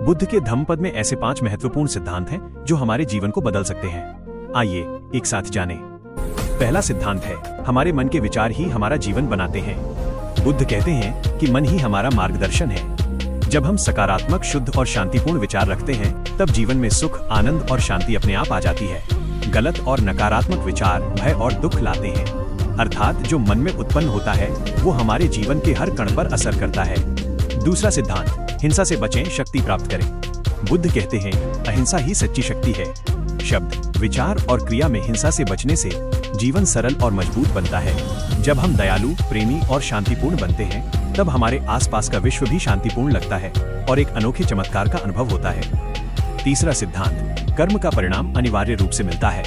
बुद्ध के धम्मपद में ऐसे 5 महत्वपूर्ण सिद्धांत हैं जो हमारे जीवन को बदल सकते हैं। आइए एक साथ जानें। पहला सिद्धांत है, हमारे मन के विचार ही हमारा जीवन बनाते हैं। बुद्ध कहते हैं कि मन ही हमारा मार्गदर्शन है। जब हम सकारात्मक, शुद्ध और शांतिपूर्ण विचार रखते हैं, तब जीवन में सुख, आनंद और शांति अपने आप आ जाती है। गलत और नकारात्मक विचार भय और दुख लाते हैं, अर्थात जो मन में उत्पन्न होता है वो हमारे जीवन के हर कण पर असर करता है। दूसरा सिद्धांत, हिंसा से बचें, शक्ति प्राप्त करें। बुद्ध कहते हैं, अहिंसा ही सच्ची शक्ति है। शब्द, विचार और क्रिया में हिंसा से बचने से जीवन सरल और मजबूत बनता है। जब हम दयालु, प्रेमी और शांतिपूर्ण बनते हैं, तब हमारे आसपास का विश्व भी शांतिपूर्ण लगता है और एक अनोखे चमत्कार का अनुभव होता है। तीसरा सिद्धांत, कर्म का परिणाम अनिवार्य रूप से मिलता है।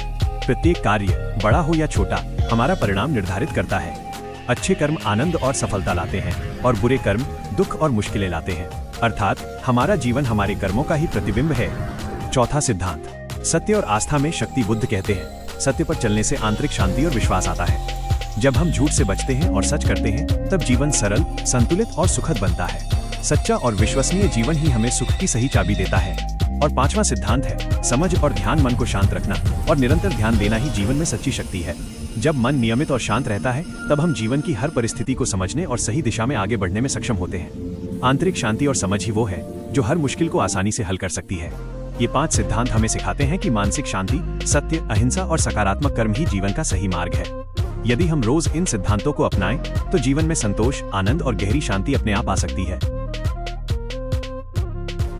प्रत्येक कार्य, बड़ा हो या छोटा, हमारा परिणाम निर्धारित करता है। अच्छे कर्म आनंद और सफलता लाते हैं और बुरे कर्म दुख और मुश्किलें लाते हैं, अर्थात हमारा जीवन हमारे कर्मों का ही प्रतिबिंब है। चौथा सिद्धांत, सत्य और आस्था में शक्ति। बुद्ध कहते हैं, सत्य पर चलने से आंतरिक शांति और विश्वास आता है। जब हम झूठ से बचते हैं और सच करते हैं, तब जीवन सरल, संतुलित और सुखद बनता है। सच्चा और विश्वसनीय जीवन ही हमें सुख की सही चाबी देता है। और पांचवा सिद्धांत है, समझ और ध्यान। मन को शांत रखना और निरंतर ध्यान देना ही जीवन में सच्ची शक्ति है। जब मन नियमित और शांत रहता है, तब हम जीवन की हर परिस्थिति को समझने और सही दिशा में आगे बढ़ने में सक्षम होते हैं। आंतरिक शांति और समझ ही वो है जो हर मुश्किल को आसानी से हल कर सकती है। ये 5 सिद्धांत हमें सिखाते हैं कि मानसिक शांति, सत्य, अहिंसा और सकारात्मक कर्म ही जीवन का सही मार्ग है। यदि हम रोज इन सिद्धांतों को अपनाएं, तो जीवन में संतोष, आनंद और गहरी शांति अपने आप आ सकती है।